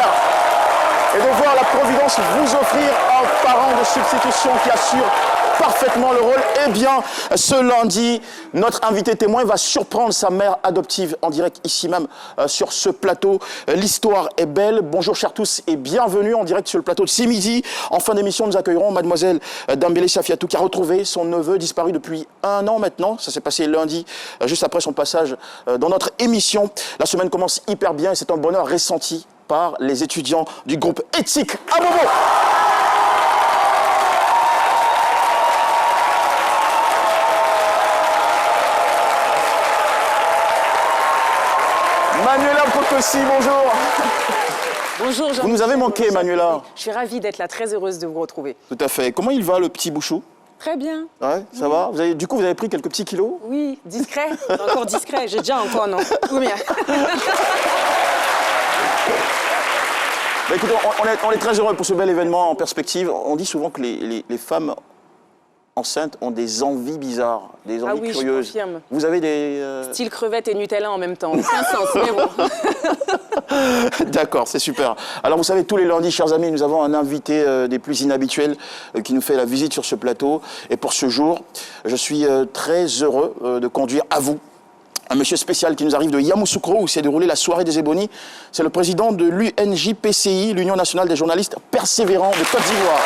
mère et de voir la Providence vous offrir un parent de substitution qui assure parfaitement le rôle. Eh bien, ce lundi, notre invité témoin va surprendre sa mère adoptive en direct ici même sur ce plateau. L'histoire est belle. Bonjour chers tous et bienvenue en direct sur le plateau de C'est Midi. En fin d'émission, nous accueillerons mademoiselle Dambélé Safiatou qui a retrouvé son neveu disparu depuis 1 an maintenant. Ça s'est passé lundi, juste après son passage dans notre émission. La semaine commence hyper bien et c'est un bonheur ressenti par les étudiants du groupe Éthique à Bobo. Manuela Potosi, bonjour. Bonjour Jean. Vous nous avez manqué, Manuela. Je suis ravie d'être là, très heureuse de vous retrouver. Tout à fait. Comment il va, le petit Bouchou? Très bien. Ouais, ça va. Du coup, vous avez pris quelques petits kilos? Oui, discret. Encore discret. J'ai déjà encore, non? Tout bien. Bah, écoutez, on est très heureux pour ce bel événement en perspective. On dit souvent que les femmes enceintes ont des envies bizarres, des envies curieuses. Je confirme. Vous avez des... Style crevette et Nutella en même temps. Aucun sens, mais bon. D'accord, c'est super. Alors vous savez, tous les lundis, chers amis, nous avons un invité des plus inhabituels qui nous fait la visite sur ce plateau. Et pour ce jour, je suis très heureux de conduire à vous un monsieur spécial qui nous arrive de Yamoussoukro, où s'est déroulée la soirée des ébonies. C'est le président de l'UNJPCI, l'Union nationale des journalistes persévérants de Côte d'Ivoire.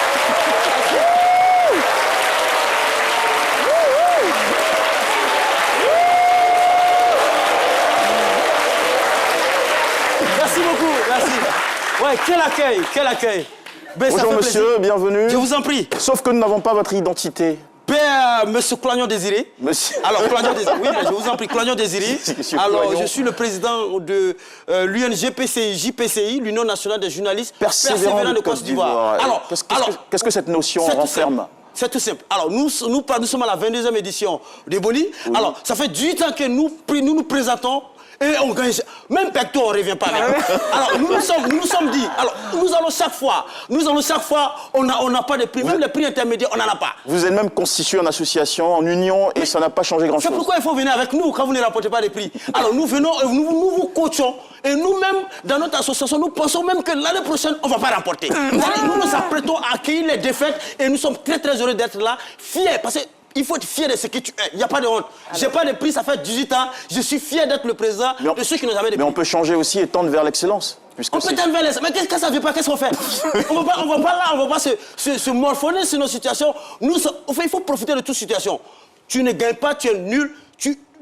Merci beaucoup, merci. Ouais, quel accueil, quel accueil. Ben, bonjour monsieur, bienvenue. Je vous en prie. Sauf que nous n'avons pas votre identité. Monsieur Cloignon Désiré. Monsieur. Alors, Cloignon Désiré, oui, je vous en prie, Cloignon Désiré. Alors, Cloignon. Je suis le président de l'UNJPCI, JPCI, l'Union nationale des journalistes persévérants de Côte d'Ivoire. Alors, qu'est-ce que cette notion renferme? C'est tout simple. Alors, nous sommes à la 22e édition des Boni. Oui. Alors, ça fait 18 ans que nous présentons. Et on gagne. Même Pecto, on ne revient pas. Alors, nous nous sommes dit, alors, nous allons chaque fois, on n'a pas de prix. Même les prix intermédiaires, on n'en a pas. Vous êtes même constitué en association, en union, et ça n'a pas changé grand-chose. C'est pourquoi il faut venir avec nous quand vous ne rapportez pas de prix. Alors, nous venons, nous vous coachons. Et nous-mêmes, dans notre association, nous pensons même que l'année prochaine, on ne va pas remporter. Nous nous apprêtons à accueillir les défaites et nous sommes très, très heureux d'être là, fiers. Parce que il faut être fier de ce que tu es. Il n'y a pas de honte. Je n'ai pas de prix, ça fait 18 ans. Je suis fier d'être le président de ceux qui nous avaient des prix. Mais on peut changer aussi et tendre vers l'excellence. On peut tendre vers l'excellence. Mais qu'est-ce que ça ne veut pas? Qu'est-ce qu'on fait? On ne va pas se morfonner sur nos situations. Il faut profiter de toute situation. Tu ne gagnes pas, tu es nul.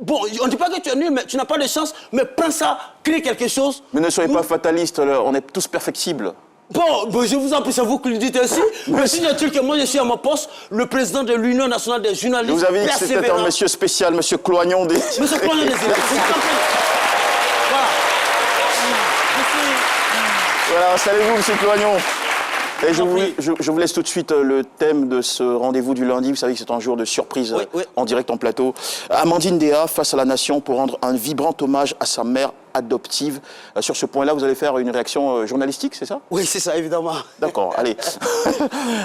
Bon, on ne dit pas que tu es nul, mais tu n'as pas de chance. Mais prends ça, crée quelque chose. Mais ne soyez pas fataliste, on est tous perfectibles. Bon, je vous en prie, c'est vous qui le dites ainsi. Mais si il que moi, je suis à mon poste, le président de l'Union nationale des journalistes. Vous avez dit que c'était un monsieur spécial, monsieur Cloignon des... Monsieur Cloignon des... Voilà. Voilà, installez-vous, monsieur Cloignon. Et je vous laisse tout de suite le thème de ce rendez-vous du lundi. Vous savez que c'est un jour de surprise en direct en plateau. Amandine Déa face à la nation pour rendre un vibrant hommage à sa mère adoptive. Sur ce point-là, vous allez faire une réaction journalistique, c'est ça? Oui, c'est ça, évidemment. D'accord, allez.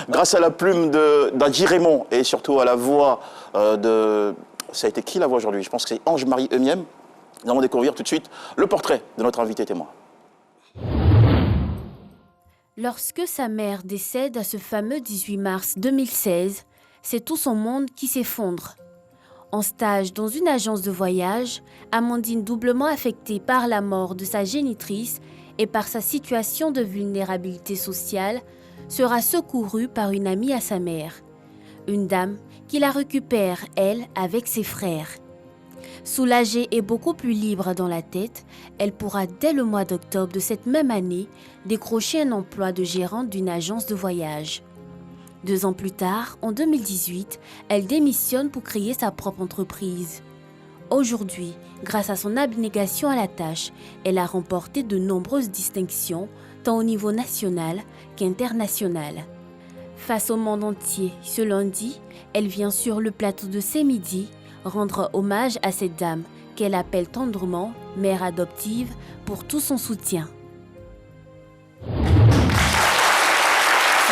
Grâce à la plume d'Adji Raymond et surtout à la voix de... Ça a été qui la voix aujourd'hui? Je pense que c'est Ange-Marie Eumiem. Nous allons découvrir tout de suite le portrait de notre invité témoin. Lorsque sa mère décède à ce fameux 18 mars 2016, c'est tout son monde qui s'effondre. En stage dans une agence de voyage, Amandine, doublement affectée par la mort de sa génitrice et par sa situation de vulnérabilité sociale, sera secourue par une amie à sa mère, une dame qui la récupère, elle, avec ses frères. Soulagée et beaucoup plus libre dans la tête, elle pourra dès le mois d'octobre de cette même année décrocher un emploi de gérante d'une agence de voyage. 2 ans plus tard, en 2018, elle démissionne pour créer sa propre entreprise. Aujourd'hui, grâce à son abnégation à la tâche, elle a remporté de nombreuses distinctions, tant au niveau national qu'international. Face au monde entier, ce lundi, elle vient sur le plateau de C'est Midi rendre hommage à cette dame qu'elle appelle tendrement mère adoptive pour tout son soutien.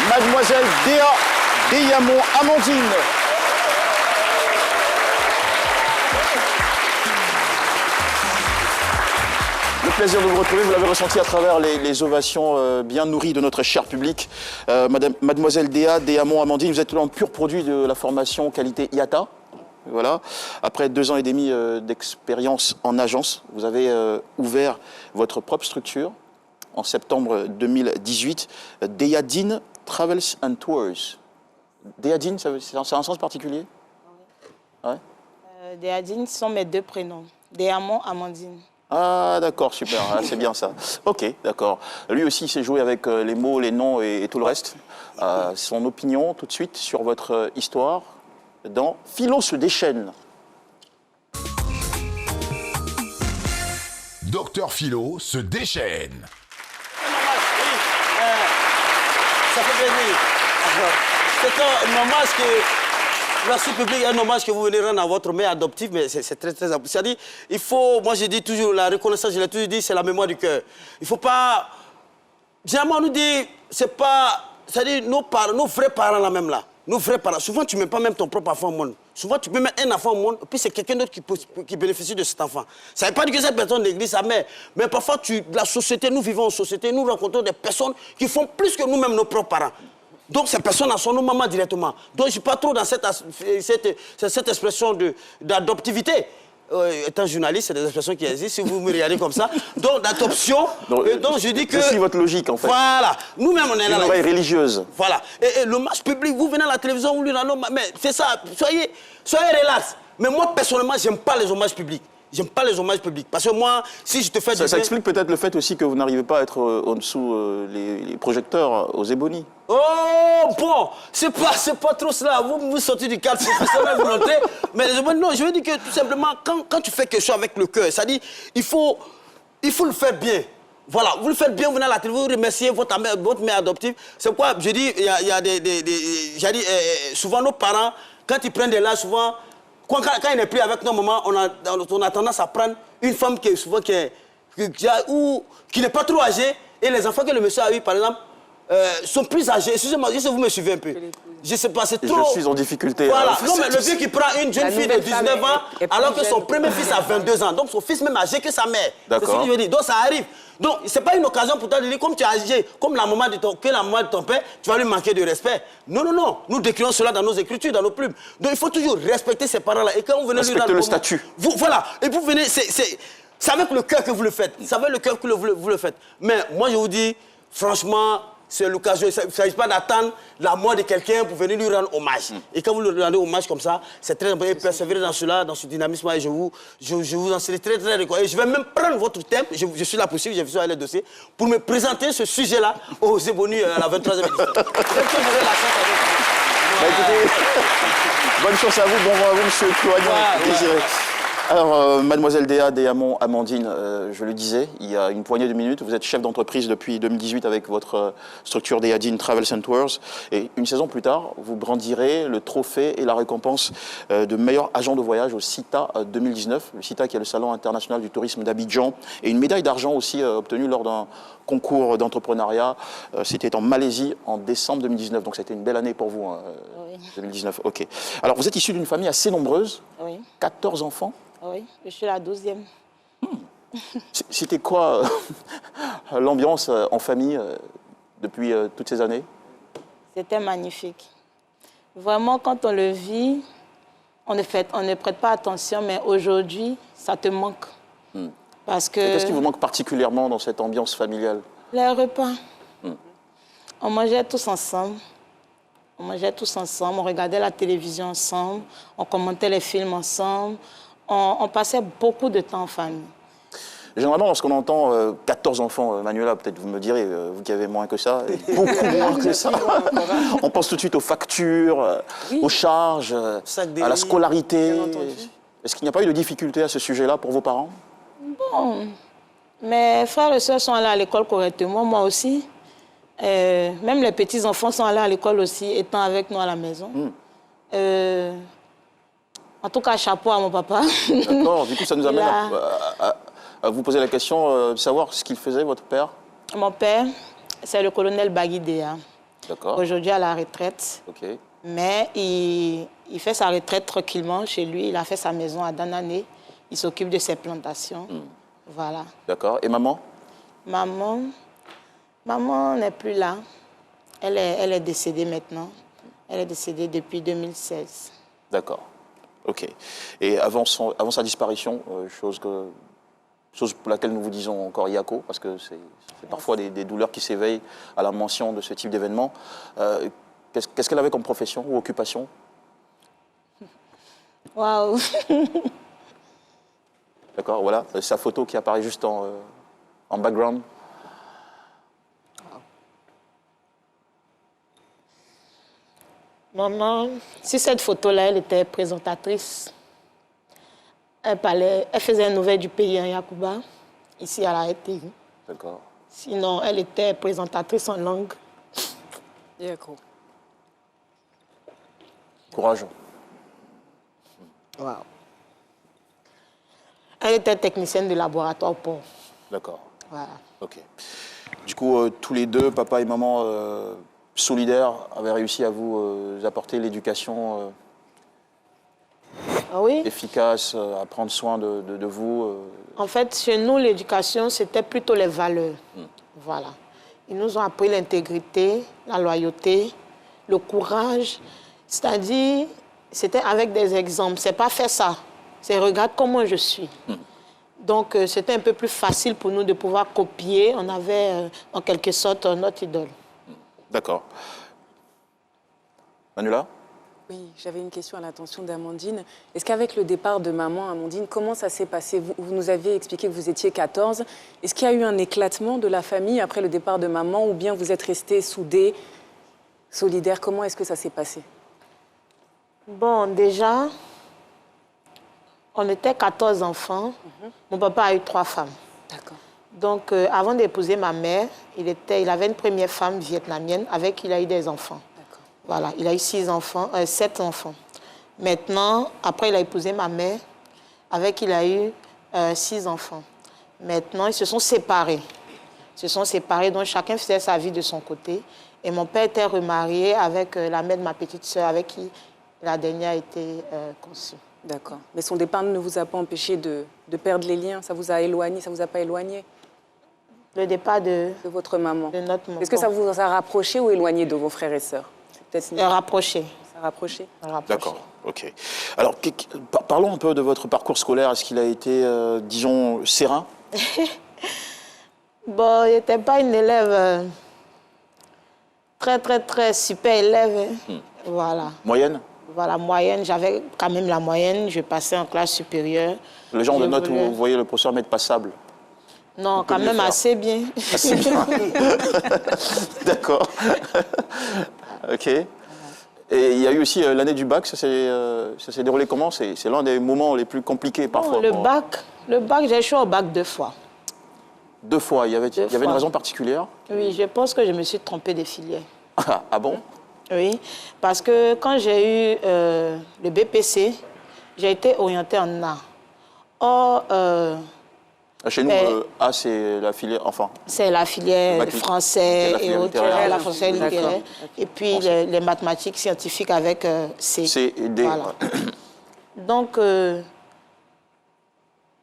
Mademoiselle Déa Deyamo Amandine. Le plaisir de vous retrouver. Vous l'avez ressenti à travers les ovations bien nourries de notre cher public. Mademoiselle Déa Amandine, vous êtes un pur produit de la formation qualité IATA. Voilà. Après 2 ans et demi d'expérience en agence, vous avez ouvert votre propre structure en septembre 2018, Deyadine Travels and Tours. Deyadine, ça a un sens particulier? Ouais. Deyadine sont mes 2 prénoms. Déamon, Amandine. Ah d'accord, super, c'est bien ça. Ok, d'accord. Lui aussi, il s'est joué avec les mots, les noms et tout le reste. Son opinion tout de suite sur votre histoire dans Philo se déchaîne. Docteur Philo se déchaîne. Ça fait plaisir. C'est un hommage que la public, un hommage que vous venez rendre à votre mère adoptive, mais c'est très important. C'est-à-dire, il faut, moi je dis toujours, la reconnaissance, je l'ai toujours dit, c'est la mémoire du cœur. Il ne faut pas, généralement on nous dit, c'est pas, c'est-à-dire nos vrais parents là même là, nos vrais parents, souvent tu ne mets pas même ton propre enfant au monde. Souvent tu peux mettre un enfant au monde, et puis c'est quelqu'un d'autre qui bénéficie de cet enfant. Ça ne veut pas dire que cette personne néglige sa mère, mais parfois la société, nous vivons en société, nous rencontrons des personnes qui font plus que nous-mêmes nos propres parents. Donc ces personnes sont nos mamans directement. Donc je ne suis pas trop dans cette expression d'adoptivité. Étant journaliste, c'est des expressions qui existent, si vous me regardez comme ça. Donc d'adoption, donc je dis que... Je suis votre logique en fait. Voilà, nous-mêmes on est là. Une oreille religieuse. Voilà, et le match public, vous venez à la télévision, vous lui donnez... Mais c'est ça, soyez relax. Mais moi personnellement, j'aime pas les hommages publics. J'aime pas les hommages publics. Parce que moi, si je te fais... Ça explique peut-être le fait aussi que vous n'arrivez pas à être en dessous les projecteurs aux ébonies. Oh, bon, c'est pas trop cela. Vous sortez du cadre professionnel volonté. Mais non, je veux dire que tout simplement, quand tu fais quelque chose avec le cœur, ça dit, il faut le faire bien. Voilà, vous le faites bien, vous venez à la télé, vous remerciez votre mère adoptive. C'est quoi, je dis, il y a souvent nos parents, quand ils prennent des larges, souvent, quand il n'est plus avec nos mamans, on a tendance à prendre une femme qui n'est pas trop âgée, et les enfants que le monsieur a eu, par exemple, sont plus âgés. Excusez-moi, si vous me suivez un peu. Je sais pas, c'est trop... Je suis en difficulté. Voilà, non mais le vieux qui prend une jeune fille de 19 ans, alors que son premier fils a 22 ans. Donc son fils même âgé que sa mère. C'est ce que je veux dire. Donc ça arrive. Donc c'est pas une occasion pour toi de dire, comme tu es âgé, comme la maman de ton père, tu vas lui manquer de respect. Non, non, non. Nous décrivons cela dans nos écritures, dans nos plumes. Donc il faut toujours respecter ces parents-là. Et quand vous venez respecter le statut. Voilà. Et vous venez, c'est avec le cœur que vous le faites. C'est avec le cœur que vous le faites. Mais moi je vous dis, franchement, c'est l'occasion. Il ne s'agit pas d'attendre la mort de quelqu'un pour venir lui rendre hommage. Et quand vous lui rendez hommage comme ça, c'est très important. Persévérer dans cela, dans ce dynamisme. Et je vous en serai très, très reconnaissant. Et je vais même prendre votre thème. Je suis là possible, j'ai vu ça avec les dossiers, pour me présenter ce sujet-là aux Ébonies à la 23e édition. Écoutez, bonne chance à vous, bon vent à vous, monsieur Cloignon. Désiré. Alors, mademoiselle Déa Amandine, je le disais, il y a une poignée de minutes, vous êtes chef d'entreprise depuis 2018 avec votre structure Deyadine Travels and Tours. Et une saison plus tard, vous brandirez le trophée et la récompense de meilleur agent de voyage au CITA 2019. Le CITA qui est le Salon international du tourisme d'Abidjan. Et une médaille d'argent aussi obtenue lors d'un concours d'entrepreneuriat. C'était en Malaisie en décembre 2019. Donc c'était une belle année pour vous, hein, oui. 2019. Ok. Alors vous êtes issu d'une famille assez nombreuse, oui. 14 enfants. Oui, je suis la 12e. C'était quoi l'ambiance en famille depuis toutes ces années? C'était magnifique. Vraiment, quand on le vit, on ne prête pas attention, mais aujourd'hui, ça te manque. Parce que... Qu'est-ce qui vous manque particulièrement dans cette ambiance familiale? Les repas. On mangeait tous ensemble. On mangeait tous ensemble, on regardait la télévision ensemble, on commentait les films ensemble. On passait beaucoup de temps en famille. Généralement, lorsqu'on entend 14 enfants, Manuela, peut-être vous me direz, vous qui avez moins que ça, et beaucoup moins que ça, on pense tout de suite aux factures, oui. Aux charges, à la scolarité. Est-ce qu'il n'y a pas eu de difficulté à ce sujet-là pour vos parents? Bon, mes frères et sœurs sont allés à l'école correctement, moi aussi. Même les petits-enfants sont allés à l'école aussi, étant avec nous à la maison. En tout cas, chapeau à mon papa. D'accord, du coup, ça nous amène à vous poser la question de savoir ce qu'il faisait, votre père. Mon père, c'est le colonel Baguidéa. D'accord. Aujourd'hui à la retraite. Ok. Mais il fait sa retraite tranquillement chez lui. Il a fait sa maison à Danané. Il s'occupe de ses plantations. Voilà. D'accord. Et maman? Maman n'est plus là. Elle est décédée maintenant. Elle est décédée depuis 2016. D'accord. OK. Et avant sa disparition, chose pour laquelle nous vous disons encore Yako, parce que c'est parfois des douleurs qui s'éveillent à la mention de ce type d'événement. Qu'est-ce qu'elle avait comme profession ou occupation? Waouh. D'accord, voilà. Sa photo qui apparaît juste en background. Maman, si cette photo-là, elle était présentatrice, elle faisait un nouvelle du pays en Yacouba, ici à la RTV. D'accord. Sinon, elle était présentatrice en langue. D'accord. Courage. Wow. Elle était technicienne de laboratoire au port. D'accord. Voilà. OK. Du coup, tous les deux, papa et maman, solidaires, avaient réussi à vous apporter l'éducation Oui. efficace, à prendre soin de vous. En fait, chez nous, l'éducation, c'était plutôt les valeurs. Voilà. Ils nous ont appris l'intégrité, la loyauté, le courage. C'est-à-dire, c'était avec des exemples. C'est pas faire ça. C'est regarde comment je suis. Donc, c'était un peu plus facile pour nous de pouvoir copier. On avait, en quelque sorte, notre idole. D'accord. Manula? Oui, j'avais une question à l'attention d'Amandine. Est-ce qu'avec le départ de maman, Amandine, comment ça s'est passé? Vous nous aviez expliqué que vous étiez 14. Est-ce qu'il y a eu un éclatement de la famille après le départ de maman ou bien vous êtes restés soudés, solidaires? Comment est-ce que ça s'est passé? Bon, déjà, on était 14 enfants. Mon papa a eu 3 femmes. D'accord. Donc, avant d'épouser ma mère, il avait une première femme vietnamienne avec qui il a eu des enfants. D'accord. Voilà, il a eu 7 enfants. Maintenant, après, il a épousé ma mère, avec qui il a eu 6 enfants. Maintenant, ils se sont séparés. Donc chacun faisait sa vie de son côté. Et mon père était remarié avec la mère de ma petite sœur, avec qui la dernière a été conçue. D'accord. Mais son départ ne vous a pas empêché de perdre les liens? Ça vous a éloigné? Ça vous a pas éloigné? Le départ de votre maman. De notre maman. Est-ce que ça vous a rapproché ou éloigné de vos frères et sœurs? Rapproché. Ça a rapproché. D'accord, OK. Alors, parlons un peu de votre parcours scolaire. Est-ce qu'il a été, disons, serein? Bon, il n'était pas une élève très super élève. Voilà. Moyenne? Voilà, moyenne. J'avais quand même la moyenne. Je passais en classe supérieure. Le genre de note où vous voyez le professeur mettre passable? Non, quand même assez bien. Assez bien. D'accord. OK. Et il y a eu aussi l'année du bac. Ça s'est déroulé comment? C'est l'un des moments les plus compliqués parfois. Le bac, j'ai échoué au bac 2 fois. 2 fois. Il y avait une raison particulière? Oui, je pense que je me suis trompée de filière. Ah bon? Oui, parce que quand j'ai eu le BPC, j'ai été orientée en A. Or, chez nous, A, c'est la filière, enfin... C'est la filière français la filière et autres, littéraire. la française littéraire. Et puis les mathématiques scientifiques avec C. C et D. Voilà. Donc,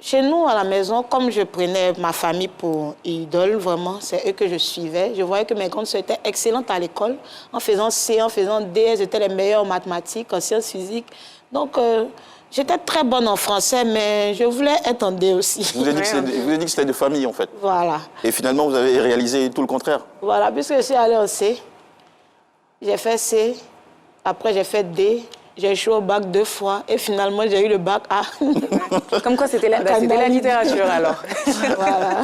chez nous, à la maison, comme je prenais ma famille pour idole, vraiment, c'est eux que je suivais. Je voyais que mes grandes sœurs étaient excellentes à l'école. En faisant C, en faisant D, elles étaient les meilleures en mathématiques, en sciences physiques. Donc, j'étais très bonne en français, mais je voulais être en D aussi. Vous avez dit que c'était de famille, en fait. Voilà. Et finalement, vous avez réalisé tout le contraire. Voilà, puisque je suis allée en C, j'ai fait C, après j'ai fait D, j'ai échoué au bac 2 fois, et finalement j'ai eu le bac A. Comme quoi, c'était la littérature, alors. Voilà.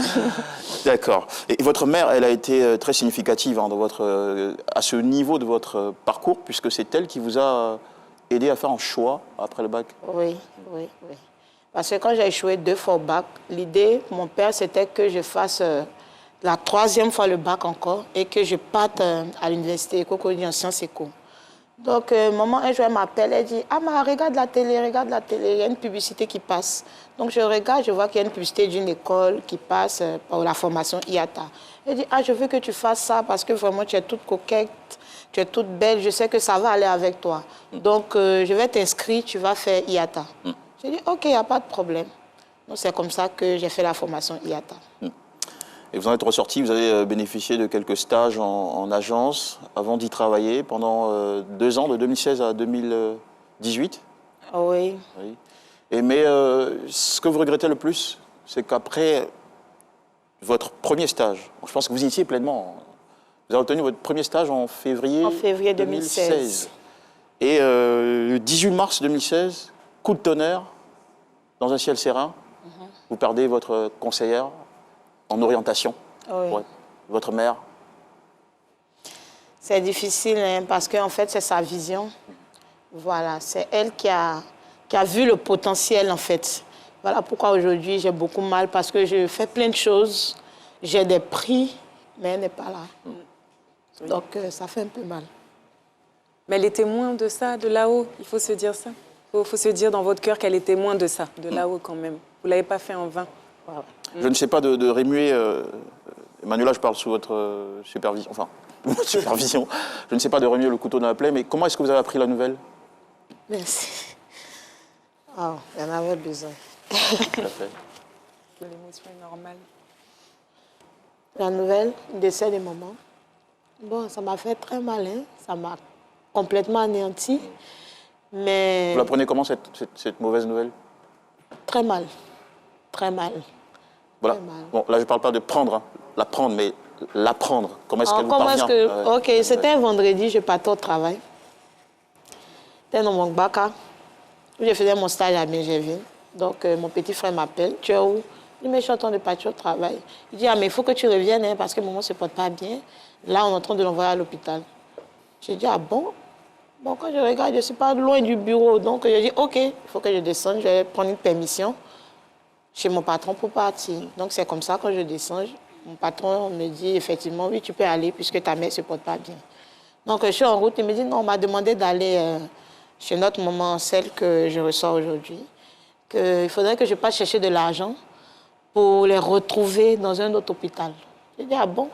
D'accord. Et votre mère, elle a été très significative hein, à ce niveau de votre parcours, puisque c'est elle qui vous a aidé à faire un choix après le bac. Oui. Parce que quand j'ai échoué 2 fois au bac, l'idée pour mon père, c'était que je fasse la 3e fois le bac encore et que je parte à l'université Cocody en sciences éco. Donc, maman, un jour, elle m'appelle, elle dit « Ah, ma, regarde la télé, il y a une publicité qui passe. » Donc, je regarde, je vois qu'il y a une publicité d'une école qui passe pour la formation IATA. Elle dit « Ah, je veux que tu fasses ça parce que vraiment, tu es toute coquette, tu es toute belle, je sais que ça va aller avec toi. Donc, je vais t'inscrire, tu vas faire IATA. » J'ai dit « Ok, il n'y a pas de problème. » Donc c'est comme ça que j'ai fait la formation IATA. Et vous en êtes ressorti, vous avez bénéficié de quelques stages en agence avant d'y travailler pendant 2 ans, de 2016 à 2018. Oui. Oui. Mais ce que vous regrettez le plus, c'est qu'après votre premier stage, je pense que vous y étiez pleinement, vous avez obtenu votre premier stage en février, 2016. Et le 18 mars 2016, coup de tonnerre, dans un ciel serein, vous perdez votre conseillère en orientation, Oui. votre mère. C'est difficile hein, parce qu'en fait, c'est sa vision. Voilà, c'est elle qui a vu le potentiel en fait. Voilà pourquoi aujourd'hui j'ai beaucoup mal parce que je fais plein de choses, j'ai des prix, mais elle n'est pas là. Donc ça fait un peu mal. Mais elle est témoin de ça, de là-haut, il faut se dire ça. Il faut se dire dans votre cœur qu'elle est témoin de ça, de là-haut quand même. Vous ne l'avez pas fait en vain. Voilà. Je ne sais pas de remuer, Manuela, je parle sous votre supervision, enfin, supervision, je ne sais pas de remuer le couteau dans la plaie, mais comment est-ce que vous avez appris la nouvelle? Merci. Oh, il y en avait besoin. Tout à fait. L'émotion est normale. La nouvelle, le décès de maman. Bon, ça m'a fait très mal, hein. Ça m'a complètement anéanti. Mais Vous la prenez comment, cette mauvaise nouvelle? très mal. Très mal. Voilà. Très mal. Bon, là, je ne parle pas de prendre, hein, la prendre, mais l'apprendre. Comment est-ce qu'elle vous Comment parvient? est-ce que... Ouais. Ok, c'était un vendredi, je partais au travail. J'étais dans mon Baka, où je faisais mon stage à Benjeville. Donc, mon petit frère m'appelle. Tu es où? Je dis, mais je suis en train de partir au travail. Il dit, ah, mais il faut que tu reviennes, hein, parce que maman ne se porte pas bien. Là, on est en train de l'envoyer à l'hôpital. J'ai dit, ah bon? Bon, quand je regarde, je ne suis pas loin du bureau. Donc, je dis, OK, il faut que je descende. Je vais prendre une permission chez mon patron pour partir. Donc, c'est comme ça, quand je descends, mon patron me dit, effectivement, oui, tu peux aller puisque ta mère ne se porte pas bien. Donc, je suis en route. Il me dit, non, on m'a demandé d'aller chez notre maman, celle que je reçois aujourd'hui, qu'il faudrait que je passe chercher de l'argent pour les retrouver dans un autre hôpital. J'ai dit, ah bon?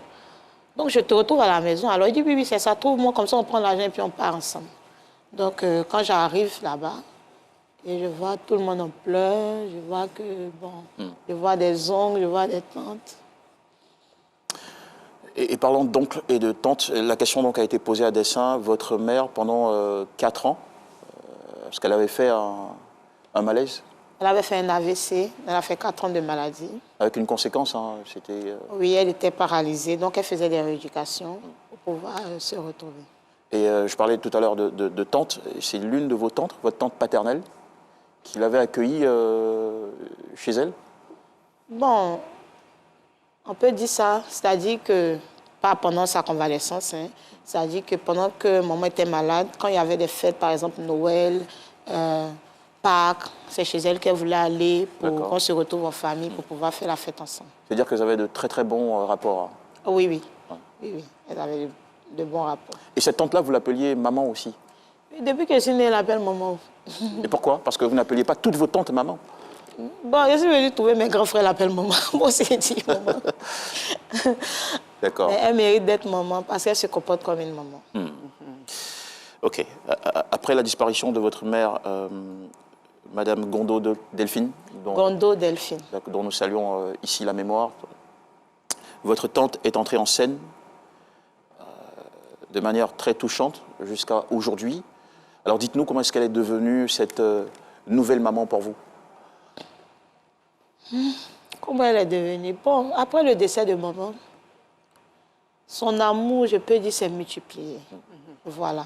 Donc, je te retrouve à la maison. Alors, il dit, oui, oui, c'est ça. Trouve-moi, comme ça, on prend l'argent et puis on part ensemble. Donc, quand j'arrive là-bas, et je vois tout le monde en pleurs, je vois que, bon, je vois des oncles, je vois des tantes. Et parlant d'oncle et de tante, la question donc a été posée à dessein. Votre mère, pendant 4 ans, parce qu'elle avait fait un malaise, Elle avait fait un AVC, elle a fait 4 ans de maladie. avec une conséquence, hein, c'était... Oui, elle était paralysée, donc elle faisait des rééducations pour pouvoir se retrouver. Et je parlais tout à l'heure de tante, c'est l'une de vos tantes, votre tante paternelle, qui l'avait accueillie chez elle. Bon, on peut dire ça, c'est-à-dire que, pas pendant sa convalescence, hein, c'est-à-dire que pendant que maman était malade, quand il y avait des fêtes, par exemple Noël, Pâques, c'est chez elle qu'elle voulait aller pour qu'on se retrouve en famille pour pouvoir faire la fête ensemble. C'est-à-dire qu'elles avaient de très très bons rapports. Hein. Oui, oui. Oui, oui, elle avait de bons rapports. Et cette tante-là, vous l'appeliez maman aussi. Et depuis que je suis née, elle appelle maman. Et pourquoi? Parce que vous n'appeliez pas toutes vos tantes maman. Bon, je suis venue trouver mes grands frères l'appellent maman. Moi aussi, je dis maman. D'accord. Mais elle mérite d'être maman parce qu'elle se comporte comme une maman. Ok. Après la disparition de votre mère, Madame Gondo Delphine, Gondo Delphine. dont nous saluons ici la mémoire, votre tante est entrée en scène de manière très touchante jusqu'à aujourd'hui. Alors dites-nous comment est-ce qu'elle est devenue cette nouvelle maman pour vous? Comment elle est devenue? Bon, après le décès de maman, son amour, je peux dire, s'est multiplié. Voilà.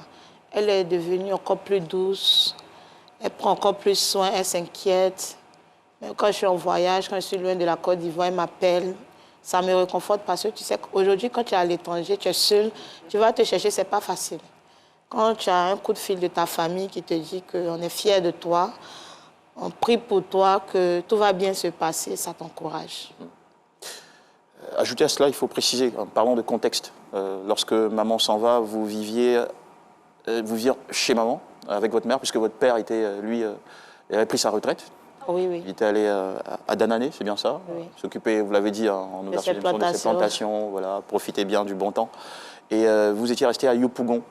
Elle est devenue encore plus douce. Elle prend encore plus soin, elle s'inquiète. Même quand je suis en voyage, quand je suis loin de la Côte d'Ivoire, elle m'appelle. Ça me réconforte parce que tu sais qu'aujourd'hui, quand tu es à l'étranger, tu es seul, tu vas te chercher, c'est pas facile. Quand tu as un coup de fil de ta famille qui te dit qu'on est fier de toi, on prie pour toi, que tout va bien se passer, ça t'encourage. Ajoutez à cela, il faut préciser, en parlant de contexte, lorsque maman s'en va, vous viviez chez maman, avec votre mère, puisque votre père était, lui, il avait pris sa retraite. Oui, oui. Il était allé à Danané, c'est bien ça? Oui. S'occuper, vous l'avez dit, hein, en ouverture d'émission, de ses plantations, voilà, profitez bien du bon temps. Et vous étiez resté à Yopougon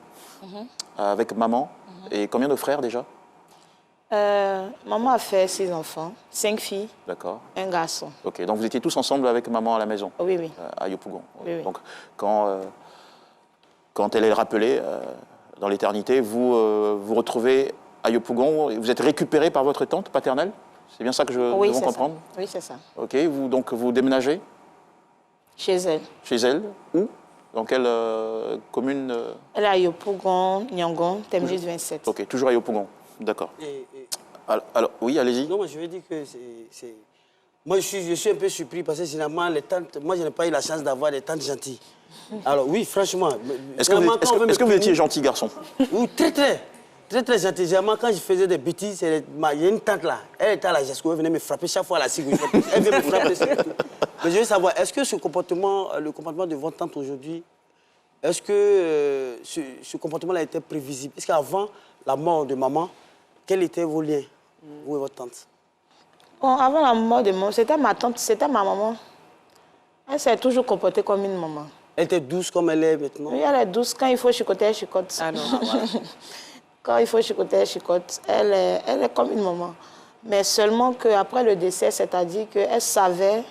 avec maman. Et combien de frères déjà? Maman a fait 6 enfants, 5 filles, D'accord. un garçon. Ok, donc vous étiez tous ensemble avec maman à la maison, Oui, oui. à Yopougon. Oui, oui. Donc quand elle est rappelée dans l'éternité, vous vous retrouvez à Yopougon, vous êtes récupéré par votre tante paternelle? C'est bien ça que je Oui, devons c'est comprendre? ça. Oui, c'est ça. Ok, donc vous déménagez Chez elle. chez elle? Où? Dans quelle commune Elle est à Yopougon, Nyangon, Temlis 27. Ok, toujours à Yopougon. D'accord. Et- Alors, oui, allez-y. Non, moi, je veux dire que c'est... Moi, je suis un peu surpris parce que généralement, les tantes... Moi, je n'ai pas eu la chance d'avoir des tantes gentilles. Alors, oui, franchement... Est-ce que vous, généralement, quand on veut me est-ce que vous étiez punir- gentil garçon? Oui, très, très. Très, très gentil. Généralement, quand je faisais des bêtises, il y a une tante là. Elle était à la Jasco, elle venait me frapper chaque fois à la cigarette. Elle vient me frapper. Mais je veux savoir, est-ce que ce comportement, le comportement de votre tante aujourd'hui, est-ce que ce comportement-là était prévisible? Est-ce qu'avant la mort de maman, quels étaient vos liens, vous et votre tante? Bon, avant la mort de maman, c'était ma tante, c'était ma maman. Elle s'est toujours comportée comme une maman. Elle était douce comme elle est maintenant? Oui, elle est douce. Quand il faut chicoter, elle chicote. Alors, Quand il faut chicoter, elle chicote. Elle est comme une maman. Mais seulement qu'après le décès, c'est-à-dire qu'elle savait,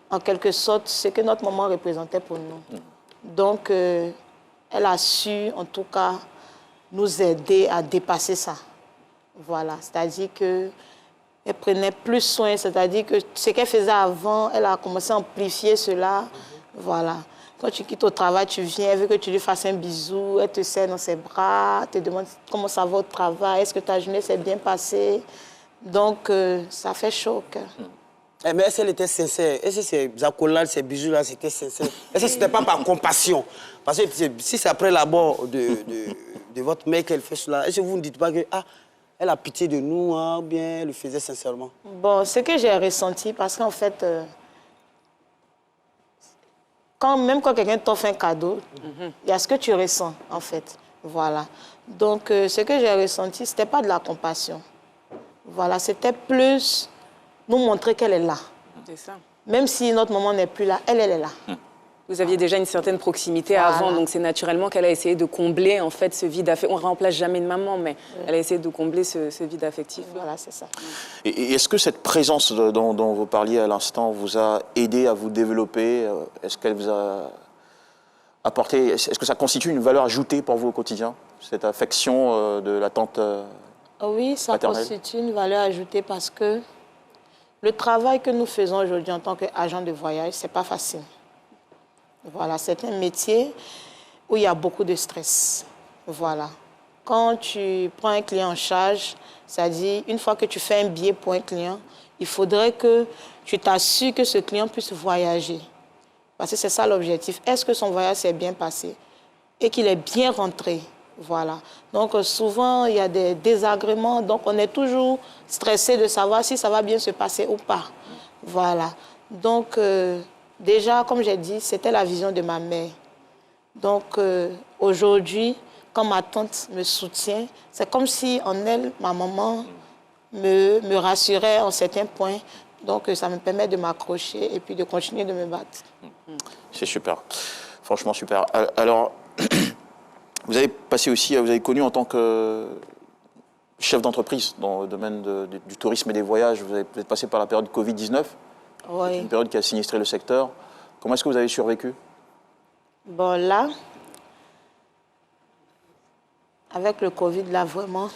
en quelque sorte, ce que notre maman représentait pour nous. Donc, elle a su, en tout cas, nous aider à dépasser ça. Voilà, c'est-à-dire qu'elle prenait plus soin, c'est-à-dire que ce qu'elle faisait avant, elle a commencé à amplifier cela. Voilà. Quand tu quittes au travail, tu viens, elle veut que tu lui fasses un bisou, elle te serre dans ses bras, te demande comment ça va au travail, est-ce que ta journée s'est bien passée. Donc, ça fait chaud au cœur. Mais est-ce qu'elle était sincère? Est-ce que ces accolades, ces bisous-là, c'était sincère? Est-ce que ce n'était pas par compassion? Parce que si c'est après la mort de votre mère qu'elle fait cela, est-ce que vous ne dites pas que elle a pitié de nous, hein, ou bien elle le faisait sincèrement? Bon, ce que j'ai ressenti, parce qu'en fait, même quand quelqu'un t'offre un cadeau, il y a ce que tu ressens, en fait. Voilà. Donc, ce que j'ai ressenti, ce n'était pas de la compassion. Voilà, c'était plus nous montrer qu'elle est là. c'est ça. Même si notre maman n'est plus là, elle est là. Vous aviez déjà une certaine proximité Voilà. avant, donc c'est naturellement qu'elle a essayé de combler en fait ce vide affectif. On ne remplace jamais une maman, mais elle a essayé de combler ce vide affectif. Voilà, c'est ça. Et est-ce que cette présence dont vous parliez à l'instant vous a aidé à vous développer? Est-ce qu'elle vous a apporté... Est-ce que ça constitue une valeur ajoutée pour vous au quotidien, cette affection de la tante Oui, ça paternelle? constitue une valeur ajoutée parce que le travail que nous faisons aujourd'hui en tant qu'agent de voyage, ce n'est pas facile. Voilà, c'est un métier où il y a beaucoup de stress. Voilà. Quand tu prends un client en charge, c'est-à-dire une fois que tu fais un billet pour un client, il faudrait que tu t'assures que ce client puisse voyager. Parce que c'est ça l'objectif. Est-ce que son voyage s'est bien passé et qu'il est bien rentré? Voilà. Donc souvent, il y a des désagréments. Donc on est toujours stressé de savoir si ça va bien se passer ou pas. Voilà. Donc déjà, comme j'ai dit, c'était la vision de ma mère. Donc aujourd'hui, quand ma tante me soutient, c'est comme si en elle, ma maman me rassurait en certains points. Donc ça me permet de m'accrocher et puis de continuer de me battre. C'est super. Franchement, super. Alors, vous avez passé aussi, vous avez connu en tant que chef d'entreprise dans le domaine du tourisme et des voyages. Vous êtes passé par la période Covid-19, Oui. une période qui a sinistré le secteur. Comment est-ce que vous avez survécu? Bon, là, avec le Covid, là, vraiment,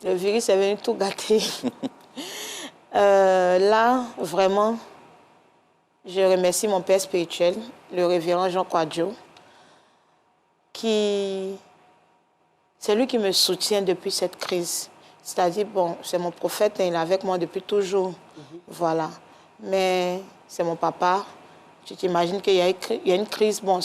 le virus est venu tout gâter. Là, vraiment, je remercie mon père spirituel, le révérend Jean Kwadjo, c'est lui qui me soutient depuis cette crise. C'est-à-dire, bon, c'est mon prophète, il est avec moi depuis toujours. Voilà. Mais c'est mon papa. Tu t'imagines qu'il y a une crise. Bon,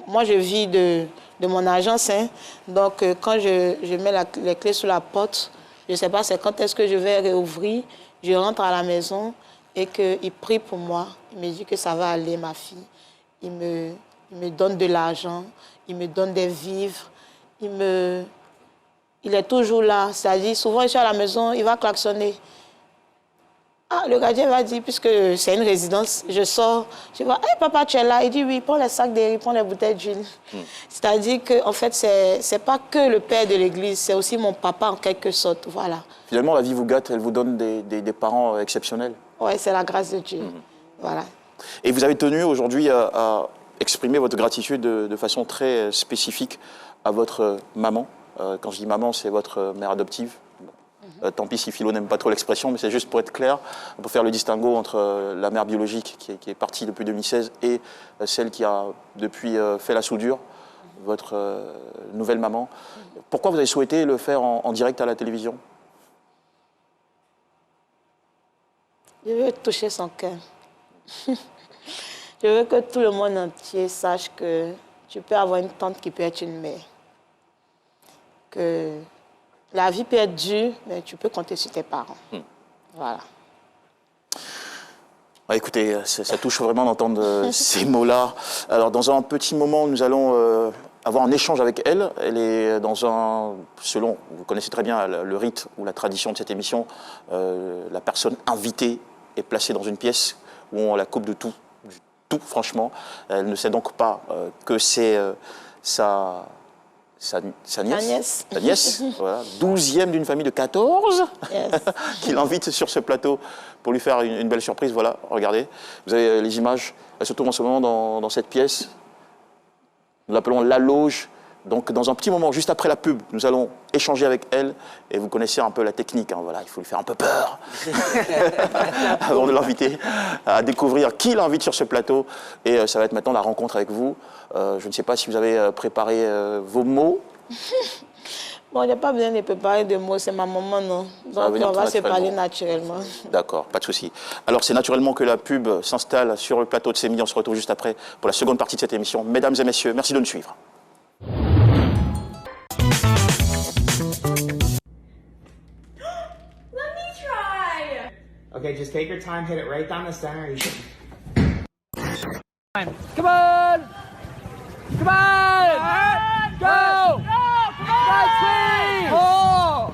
moi, je vis de mon agence. Hein. Donc, quand je mets les clés sous la porte, je ne sais pas c'est quand est-ce que je vais réouvrir. Je rentre à la maison et qu'il prie pour moi. Il me dit que ça va aller, ma fille. Il me donne de l'argent, il me donne des vivres. Il est toujours là. C'est-à-dire, souvent, je suis à la maison, il va klaxonner. Ah, le gardien va dire, puisque c'est une résidence, je sors, je vois, hey, papa, tu es là? Il dit, oui, prends les sacs de riz, prends les bouteilles d'huile. C'est-à-dire qu'en fait, c'est pas que le père de l'église, c'est aussi mon papa en quelque sorte, voilà. Finalement, la vie vous gâte, elle vous donne des parents exceptionnels. Oui, c'est la grâce de Dieu, voilà. Et vous avez tenu aujourd'hui à exprimer votre gratitude de façon très spécifique à votre maman. Quand je dis maman, c'est votre mère adoptive. Tant pis si Philo n'aime pas trop l'expression, mais c'est juste pour être clair, pour faire le distinguo entre la mère biologique qui est partie depuis 2016 et celle qui a depuis fait la soudure, votre nouvelle maman. Pourquoi vous avez souhaité le faire en direct à la télévision? Je veux toucher son cœur. Je veux que tout le monde entier sache que tu peux avoir une tante qui peut être une mère. Que la vie peut être dure, mais tu peux compter sur tes parents. Voilà. Bah, écoutez, ça touche vraiment d'entendre ces mots-là. Alors, dans un petit moment, nous allons avoir un échange avec elle. Elle est dans un... Selon, vous connaissez très bien le rite ou la tradition de cette émission, la personne invitée est placée dans une pièce où on la coupe de tout, franchement. Elle ne sait donc pas que c'est sa nièce. Sa nièce, voilà, 12e d'une famille de 14, Yes. qui l'invite sur ce plateau pour lui faire une belle surprise. Voilà, regardez, vous avez les images. Elle se trouve en ce moment dans cette pièce. Nous l'appelons la loge. Donc, dans un petit moment, juste après la pub, nous allons échanger avec elle. Et vous connaissez un peu la technique, hein, voilà, il faut lui faire un peu peur avant de l'inviter à découvrir qui l'invite sur ce plateau. Et ça va être maintenant la rencontre avec vous. Je ne sais pas si vous avez préparé vos mots. Bon, il n'y a pas besoin de préparer de mots, c'est ma maman, non. Donc, on va se parler naturellement. D'accord, pas de souci. Alors, c'est naturellement que la pub s'installe sur le plateau de CMI. On se retrouve juste après pour la seconde partie de cette émission. Mesdames et messieurs, merci de nous suivre. Okay, just take your time, hit it right down the center. You should... Come on! Come on! Go! Go! That's sweet! Oh!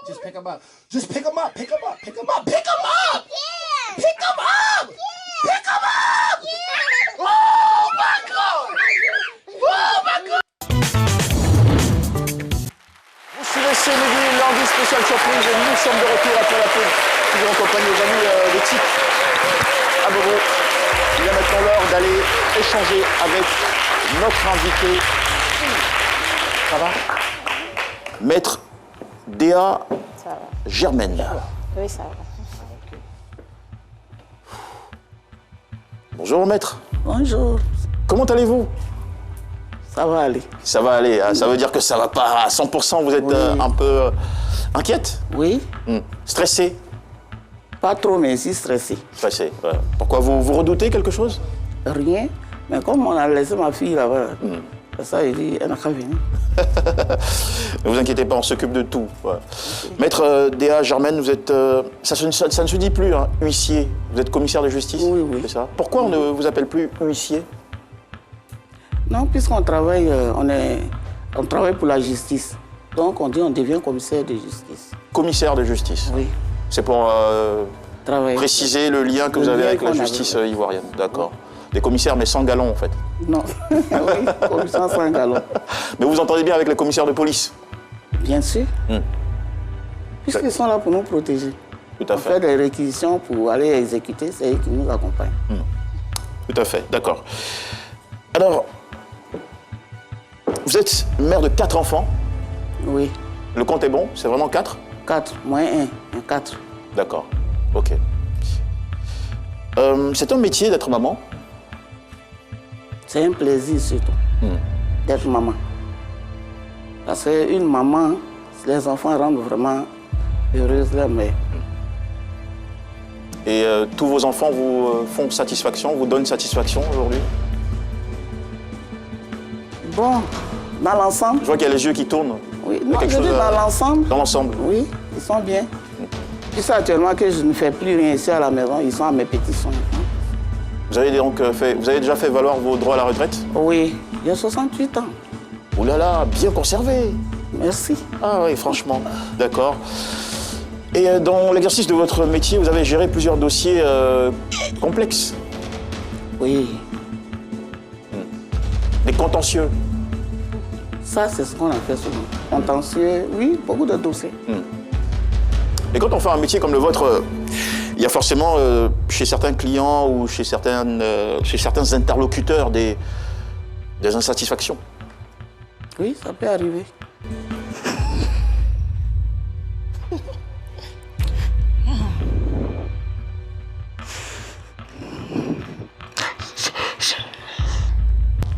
Just pick him up. Just pick him up. Pick him up. Pick him up. Pick him up. Yeah. Pick him up. Yeah. Pick him up. Yeah. Oh my God. Oh my God. Vous suivez CMI, lundi spécial surprise. Et nous sommes de retour après la pub. Toujours en compagnie des amis de type à Bobo. Il est maintenant l'heure d'aller échanger avec notre invité. Ça va? Maître Déa Ça va. Germaine. Oui, ça va. Bonjour maître. Bonjour, Comment allez-vous? ça va aller. Ça va aller, hein. Ça veut dire que ça va pas à 100%, vous êtes Oui. un peu inquiète? Oui, Stressée? pas trop, mais si stressé. Stressée, ouais. Pourquoi vous redoutez quelque chose? Rien, mais comme on a laissé ma fille là-bas, ça, il dit, elle n'a qu'à venir. Ne vous inquiétez pas, on s'occupe de tout. Ouais. Maître Déa Germaine, vous êtes, ça ne se dit plus, hein, huissier. Vous êtes commissaire de justice? Oui, oui. C'est ça. Pourquoi on ne vous appelle plus huissier? Non, puisqu'on travaille, on travaille pour la justice. Donc on dit on devient commissaire de justice. Commissaire de justice. Oui, C'est pour travailler. préciser le lien que Le vous avez lien avec la qu'on a justice avec- ivoirienne. D'accord. Des commissaires, mais sans galon, en fait. Non, oui, commissaire sans galon. Mais vous entendez bien avec les commissaires de police? Bien sûr. Puisqu'ils sont là pour nous protéger. Tout à On fait. fait des réquisitions pour aller exécuter, c'est eux qui nous accompagnent. Tout à fait, d'accord. Alors, vous êtes mère de 4 enfants. Oui, Le compte est bon? C'est vraiment 4? 4, moins 1, 4. D'accord, ok. C'est un métier d'être maman? C'est un plaisir surtout d'être maman. Parce qu'une maman, les enfants rendent vraiment heureuse leur mère. Et tous vos enfants vous font satisfaction, vous donnent satisfaction aujourd'hui? Bon, dans l'ensemble, Je vois qu'il y a les yeux qui tournent. Oui, non, quelque je chose dis dans l'ensemble. Dans l'ensemble. Oui, ils sont bien. Puis ça, actuellement, que je ne fais plus rien ici à la maison, ils sont à mes petits soins. Vous avez donc vous avez déjà fait valoir vos droits à la retraite? Oui, j'ai 68 ans. Ouh là là, bien conservé. Merci. Ah oui, franchement, d'accord. Et dans l'exercice de votre métier, vous avez géré plusieurs dossiers complexes, Oui, des contentieux. ça, c'est ce qu'on a fait souvent. Contentieux, oui, beaucoup de dossiers. Et quand on fait un métier comme le vôtre, il y a forcément chez certains clients ou chez certains interlocuteurs des insatisfactions. Oui, ça peut arriver.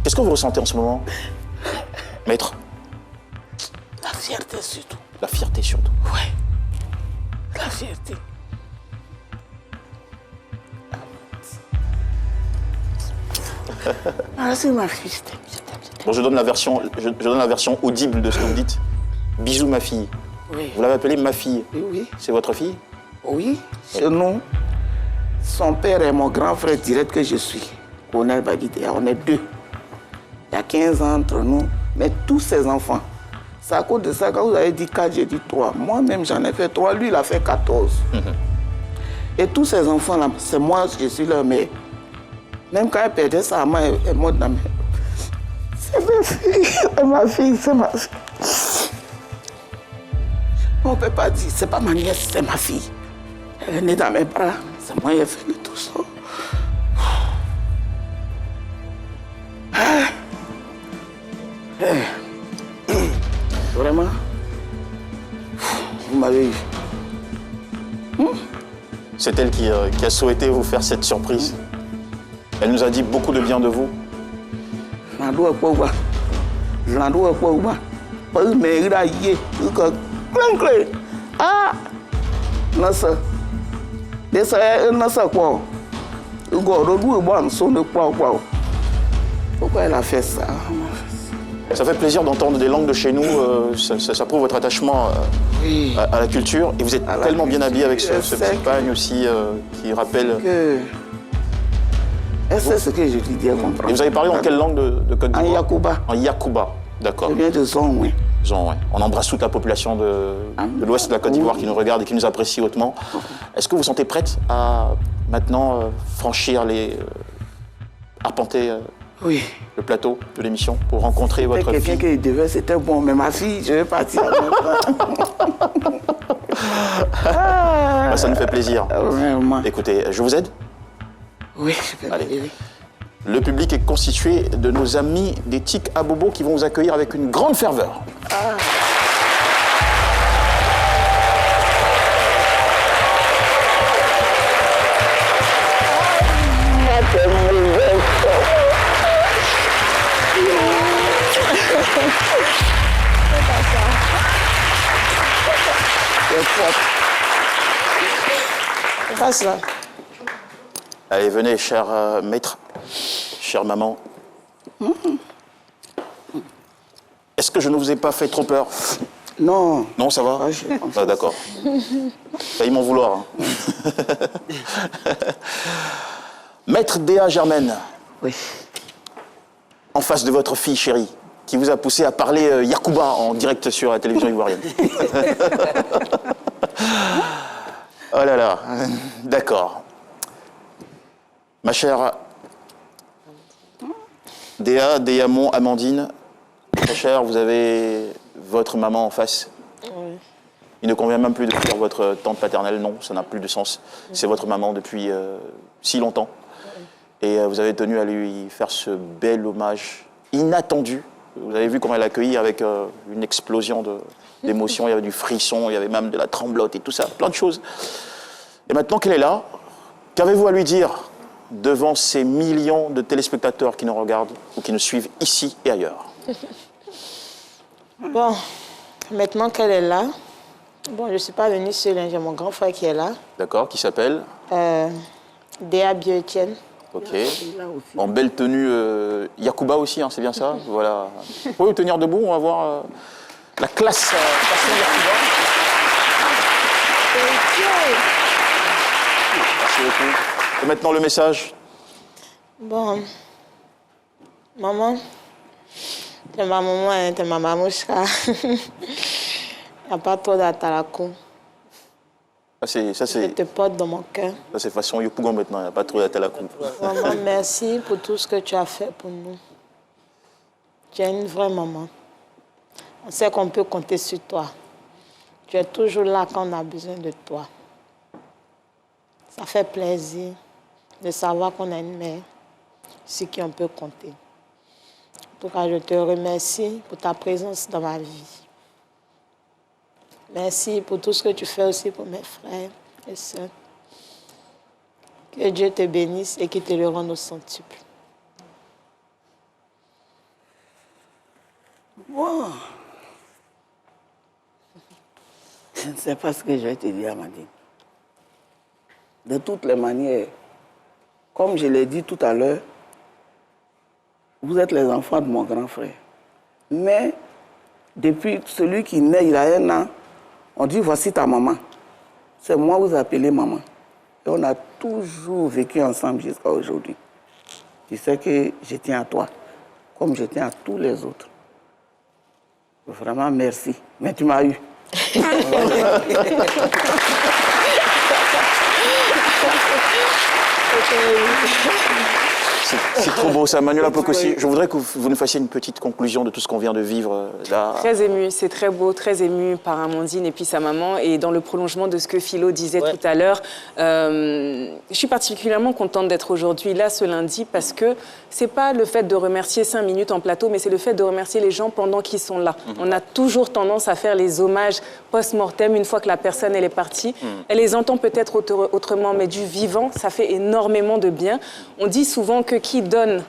Qu'est-ce que vous ressentez en ce moment, maître? La fierté surtout. La fierté surtout. Oui, la fierté. Ah, c'est ma fille, je t'aime, je t'aime, je t'aime. Bon, je donne la version audible de ce que vous dites. Bisous, ma fille. Oui. Vous l'avez appelée ma fille. Oui, oui. C'est votre fille? Oui, chez nous, son père est mon grand frère direct que je suis. Colonel Badidea, on est deux. Il y a 15 ans entre nous, mais tous ses enfants. C'est à cause de ça, quand vous avez dit 4, j'ai dit 3. Moi-même, j'en ai fait 3, lui, il a fait 14. Et tous ces enfants-là, c'est moi, je suis leur mère. Même quand elle perdait sa main, elle est morte dans mes... C'est ma fille, c'est ma fille, c'est ma fille. On ne peut pas dire, c'est pas ma nièce, c'est ma fille. Elle est née dans mes bras, c'est moi qui ai fait de tout ça. Vraiment, vous m'avez eu. C'est elle qui a souhaité vous faire cette surprise. Elle nous a dit beaucoup de bien de vous. Ah, Nasa. Pourquoi elle a fait ça? Ça fait plaisir d'entendre des langues de chez nous. Ça prouve votre attachement Oui. à la culture. Et vous êtes À la tellement bien culture, habillé avec je ce sais petit que- pagne aussi qui rappelle... Que... Elle sait ce que je lui dis, elle comprend. Et vous avez parlé en quelle langue de Côte En d'Ivoire? Yakuba. En Yakuba, d'accord. Je viens de Zon, oui. Jean, ouais. On embrasse toute la population de l'ouest de la Côte d'Ivoire qui nous regarde et qui nous apprécie hautement. Est-ce que vous vous sentez prête à maintenant franchir arpenter Oui. le plateau de l'émission pour rencontrer C'était votre quelqu'un fille? qui devait, c'était bon, mais ma fille, je vais partir. Bah, ça nous fait plaisir. Vraiment. Écoutez, je vous aide? Oui, je peux Allez. aller. Le public est constitué de nos amis des Tic à Bobo qui vont vous accueillir avec une grande ferveur. Passe là. Allez, venez, cher maître, chère maman. Est-ce que je ne vous ai pas fait trop peur? Non. Non, ça va? Ah, je- Ah, d'accord. Failli m'en vouloir. hein. Maître Déa Germaine, Oui. en face de votre fille chérie, qui vous a poussé à parler Yakuba en direct sur la télévision ivoirienne. Oh là là, d'accord. Ma chère Déa, Déamon, Amandine, très chère, vous avez votre maman en face. Il ne convient même plus de dire votre tante paternelle, non, ça n'a plus de sens. C'est votre maman depuis si longtemps. Et vous avez tenu à lui faire ce bel hommage inattendu. Vous avez vu comment elle a accueilli avec une explosion d'émotions. Il y avait du frisson, il y avait même de la tremblote et tout ça, plein de choses. Et maintenant qu'elle est là, qu'avez-vous à lui dire devant ces millions de téléspectateurs qui nous regardent ou qui nous suivent ici et ailleurs? Bon, maintenant qu'elle est là, bon, je ne suis pas venue seule, hein, j'ai mon grand frère qui est là. D'accord, qui s'appelle? Déa Bio-Etienne. Ok. En belle tenue Yakuba aussi, hein, c'est bien ça? Voilà. Vous pouvez vous tenir debout, on va voir. La classe façon de Merci beaucoup. Et maintenant le message. Bon, maman, t'es ma maman, hein, t'es ma mamouchka. Il n'y a pas trop d'atalakou. Ça Je te porte dans mon cœur. c'est façon Yopougon maintenant, il n'y a pas trop d'atalakou. Maman, merci pour tout ce que tu as fait pour nous. Tu es une vraie maman. On sait qu'on peut compter sur toi. Tu es toujours là quand on a besoin de toi. Ça fait plaisir de savoir qu'on a une mère sur qui on peut compter. En tout cas, je te remercie pour ta présence dans ma vie. Merci pour tout ce que tu fais aussi pour mes frères et sœurs. Que Dieu te bénisse et qu'il te le rende au centuple. Bon. Je ne sais pas ce que je vais te dire, Amandine. De toutes les manières, comme je l'ai dit tout à l'heure, vous êtes les enfants de mon grand frère. Mais depuis celui qui naît, il a 1 an, on dit voici ta maman. C'est moi vous appelez maman. Et on a toujours vécu ensemble jusqu'à aujourd'hui. Tu sais que je tiens à toi, comme je tiens à tous les autres. Vraiment merci. Mais tu m'as eu. C'est trop beau ça, Manuela Pocosi. Je voudrais que vous nous fassiez une petite conclusion de tout ce qu'on vient de vivre là. Très ému, c'est très beau, très ému par Amandine et puis sa maman. Et dans le prolongement de ce que Philo disait tout à l'heure, je suis particulièrement contente d'être aujourd'hui là ce lundi parce que c'est pas le fait de remercier 5 minutes en plateau, mais c'est le fait de remercier les gens pendant qu'ils sont là. On a toujours tendance à faire les hommages post-mortem une fois que la personne elle est partie. Elle les entend peut-être autrement, mais du vivant, ça fait énormément de bien. On dit souvent que qui donne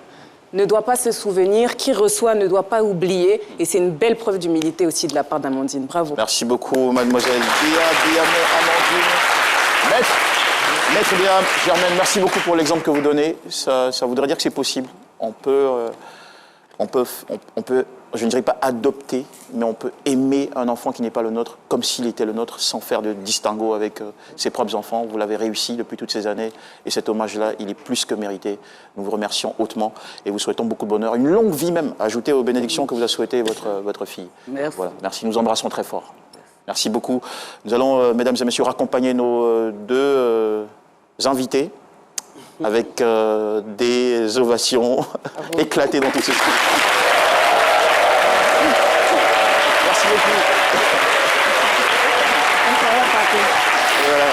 ne doit pas se souvenir, qui reçoit ne doit pas oublier. Et c'est une belle preuve d'humilité aussi de la part d'Amandine. Bravo. Merci beaucoup, mademoiselle Amandine. Maître Germaine, merci beaucoup pour l'exemple que vous donnez. Ça voudrait dire que c'est possible. On peut, je ne dirais pas adopter, mais on peut aimer un enfant qui n'est pas le nôtre, comme s'il était le nôtre, sans faire de distinguo avec ses propres enfants. Vous l'avez réussi depuis toutes ces années, et cet hommage-là, il est plus que mérité. Nous vous remercions hautement, et vous souhaitons beaucoup de bonheur, une longue vie même, ajoutée aux bénédictions que vous a souhaitées votre fille. Merci. Voilà, merci, nous embrassons très fort. Merci beaucoup. Nous allons, mesdames et messieurs, raccompagner nos 2 invités avec des ovations éclatées dans tout ce studio. Merci beaucoup. Voilà.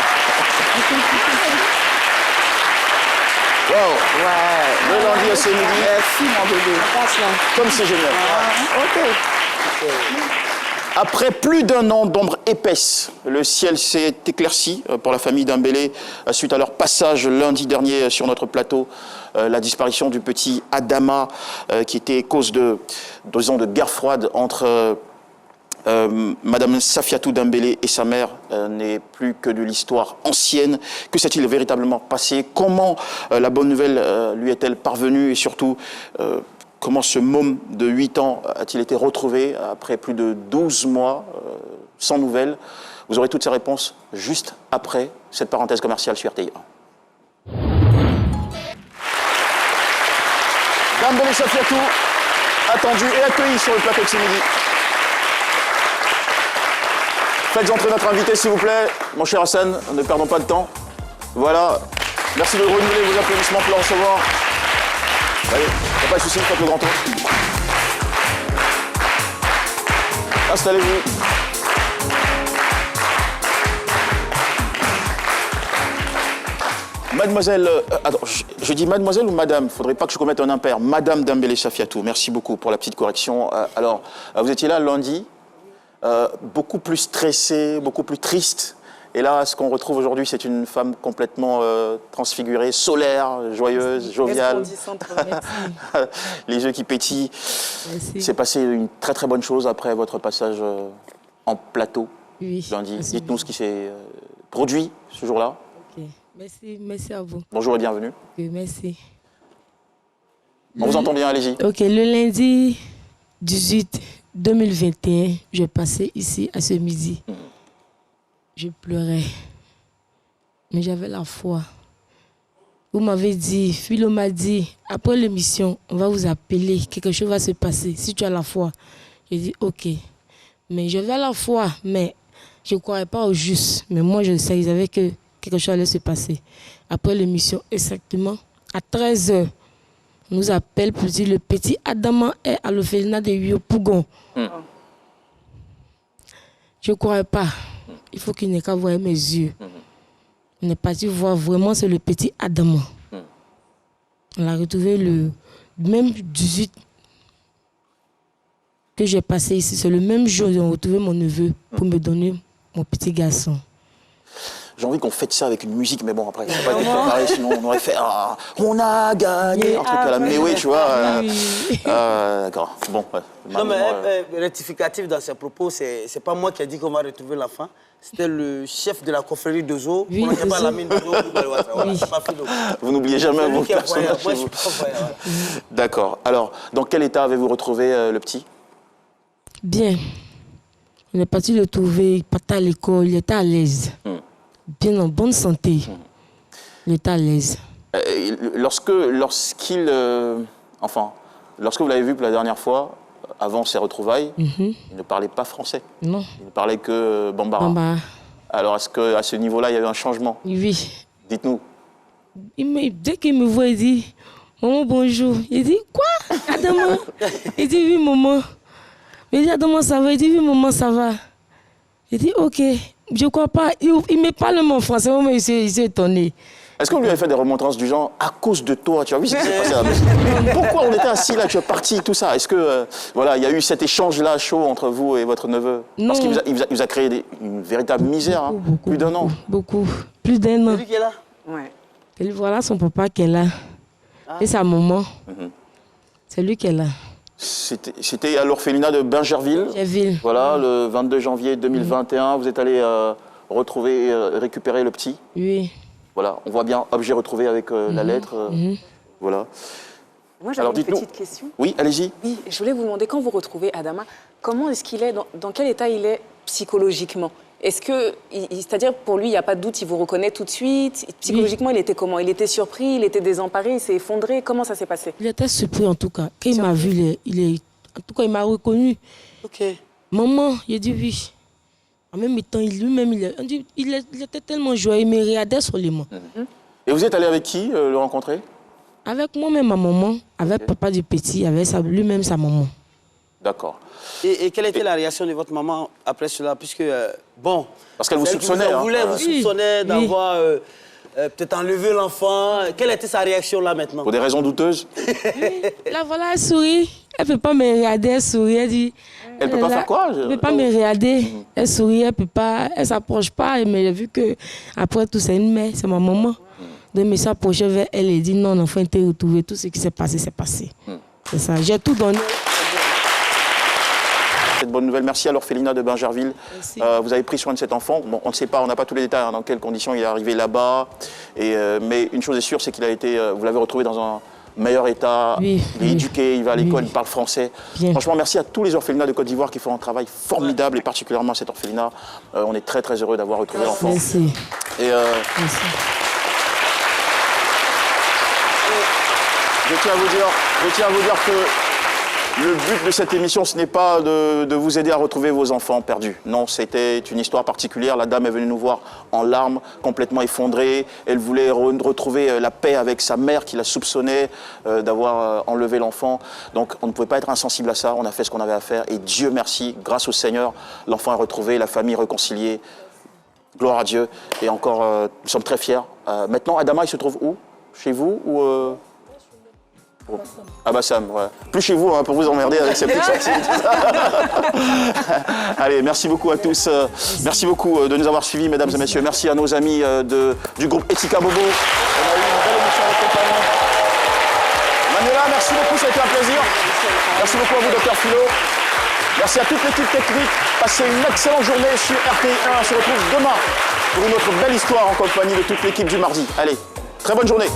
Wow. Ouais. Le lundi à ce midi. Merci, mon bébé. Comme c'est génial. Ok. Après plus d'1 an d'ombre épaisse, le ciel s'est éclairci pour la famille Dembélé suite à leur passage lundi dernier sur notre plateau. La disparition du petit Adama qui était cause de guerre froide entre Madame Safiatou Dembélé et sa mère n'est plus que de l'histoire ancienne. Que s'est-il véritablement passé? Comment la bonne nouvelle lui est-elle parvenue? Et surtout, comment ce môme de 8 ans a-t-il été retrouvé après plus de 12 mois sans nouvelles? Vous aurez toutes ces réponses juste après cette parenthèse commerciale sur RTI1. Dembélé Safiatou, attendu et accueilli sur le plateau de ce midi. Faites entrer notre invité, s'il vous plaît. Mon cher Hassan, ne perdons pas de temps. Voilà. Merci de renouveler vos applaudissements pour le recevoir. Allez, il n'y a pas de souci, faites le grand tour. Installez-vous. Mademoiselle, je dis mademoiselle ou madame? Il ne faudrait pas que je commette un impair. Madame Dembélé Safiatou, merci beaucoup pour la petite correction. Alors, vous étiez là lundi, beaucoup plus stressée, beaucoup plus triste. Et là, ce qu'on retrouve aujourd'hui, c'est une femme complètement transfigurée, solaire, joyeuse, joviale. Les yeux qui pétillent. C'est passé une très très bonne chose après votre passage en plateau lundi. Dites-nous ce qui s'est produit ce jour-là. Okay. Merci à vous. Bonjour et bienvenue. Okay, merci. On vous entend bien, allez-y. Ok, le lundi 18 2021, je passais ici à ce midi. Je pleurais. Mais j'avais la foi. Vous m'avez dit, Philo m'a dit, après l'émission, on va vous appeler, quelque chose va se passer. Si tu as la foi. J'ai dit, ok. Mais j'avais la foi, mais je ne croyais pas au juste. Mais moi, je savais que quelque chose allait se passer. Après l'émission, exactement, à 13h, on nous appelle pour dire le petit Adama est à l'orphelinat de Yopougon. Je ne croyais pas. Il faut qu'il n'ait qu'à voir mes yeux. On est parti voir vraiment, c'est le petit Adama. On l'a retrouvé le même 18 que j'ai passé ici. C'est le même jour qu'ils ont retrouvé mon neveu pour me donner mon petit garçon. J'ai envie qu'on fête ça avec une musique, mais bon, après, ça va pas être préparé, sinon on aurait fait on a gagné, un truc à la Méoué, tu vois. D'accord, bon. Ouais, non, mais rectificatif dans ses propos, c'est pas moi qui ai dit qu'on va retrouver l'enfant. C'était le chef de la confrérie de Zo. Oui, on n'était pas la mine de Zo. Vous n'oubliez jamais vos personnages. Moi, je suis pas voyant. D'accord. Alors, dans quel état avez-vous retrouvé le petit? Bien. On est parti le trouver, il partait à l'école, il était à l'aise. Bien en bonne santé. Il était à l'aise. Lorsque vous l'avez vu pour la dernière fois, avant ses retrouvailles, il ne parlait pas français. Non. Il ne parlait que bambara. Bambara. Alors, est-ce qu'à ce niveau-là, il y a eu un changement? Oui. Dites-nous. Dès qu'il me voit, il dit « Maman, bonjour ». Il dit « Quoi, Adama ?» Il dit « Oui, maman ». Il dit « Adama, ça va ?» Il dit « Oui, maman, ça va ». Il dit « Ok ». Je ne crois pas. Il me parle même en français, mais il s'est étonné. Est-ce qu'on lui avait fait des remontrances du genre, à cause de toi, tu as vu ce qui s'est passé à la maison? Pourquoi on était assis là, tu es parti, tout ça? Est-ce que, voilà, il y a eu cet échange-là chaud entre vous et votre neveu? Non. Parce qu'il vous a créé une véritable misère, beaucoup, plus d'un an. Beaucoup, plus d'un an. C'est lui qui est là? Ouais. Et voilà son papa qui est là. Et sa maman. C'est lui qui est là. C'était à l'orphelinat de Bingerville. Bingerville. Voilà, le 22 janvier 2021, vous êtes allé retrouver, récupérer le petit. Oui. Voilà, on voit bien objet retrouvé avec la lettre. Voilà. Moi, j'avais une petite question. Oui, allez-y. Oui, je voulais vous demander, quand vous retrouvez Adama, comment est-ce qu'il est, dans quel état il est psychologiquement? Est-ce que, c'est-à-dire pour lui, il n'y a pas de doute, il vous reconnaît tout de suite? Psychologiquement, il était comment? Il était surpris, il était désemparé, il s'est effondré? Comment ça s'est passé? Il était surpris en tout cas. Quand il m'a vu, en tout cas, il m'a reconnu. Ok. Maman, il a dit oui. En même temps, lui-même, il était tellement joyeux, il me regardait sur les mains. Et vous êtes allé avec qui le rencontrer? Avec moi-même, ma maman, avec papa du petit, avec lui-même sa maman. D'accord. Et quelle était la réaction de votre maman après cela? Puisque, bon... Parce qu'elle vous soupçonnait. Vous soupçonnait d'avoir peut-être enlevé l'enfant. Quelle était sa réaction là maintenant? Pour des raisons douteuses? Là, voilà, elle sourit. Elle ne peut pas me regarder, elle sourit. Elle dit... Elle ne peut pas faire quoi? Elle ne peut pas me regarder. Elle sourit, elle peut pas... Elle ne s'approche pas. Mais vu que après tout, c'est une mère, c'est ma maman. Donc, elle s'approchait vers elle et dit non, l'enfant était retrouvé. Tout ce qui s'est passé, c'est passé. C'est ça. J'ai tout donné. Cette bonne nouvelle, merci à l'orphelinat de Bingerville. Vous avez pris soin de cet enfant. Bon, on ne sait pas, on n'a pas tous les détails dans quelles conditions il est arrivé là-bas. Mais une chose est sûre, c'est qu'il a été, vous l'avez retrouvé dans un meilleur état. Il est éduqué, il va à l'école, il parle français. Franchement, merci à tous les orphelinats de Côte d'Ivoire qui font un travail formidable et particulièrement à cet orphelinat. On est très très heureux d'avoir retrouvé l'enfant. Merci. Merci. Je tiens à vous dire que le but de cette émission, ce n'est pas de vous aider à retrouver vos enfants perdus. Non, c'était une histoire particulière. La dame est venue nous voir en larmes, complètement effondrée. Elle voulait retrouver la paix avec sa mère qui la soupçonnait d'avoir enlevé l'enfant. Donc on ne pouvait pas être insensible à ça. On a fait ce qu'on avait à faire. Et Dieu merci, grâce au Seigneur, l'enfant est retrouvé, la famille réconciliée. Gloire à Dieu. Et encore, nous sommes très fiers. Maintenant, Adama, il se trouve où? Chez vous ou à Bassam, ouais. Plus chez vous, hein, pour vous emmerder avec ces petites sorties. Allez, merci beaucoup à tous. Merci beaucoup de nous avoir suivis, mesdames et messieurs. Merci à nos amis du groupe Etika Bobo. On a eu une belle émission avec compagnon. Manuela, merci beaucoup, ça a été un plaisir. Merci beaucoup à vous, Dr Philo. Merci à toute l'équipe technique. Passez une excellente journée sur RTI1. On se retrouve demain pour une autre belle histoire en compagnie de toute l'équipe du mardi. Allez, très bonne journée.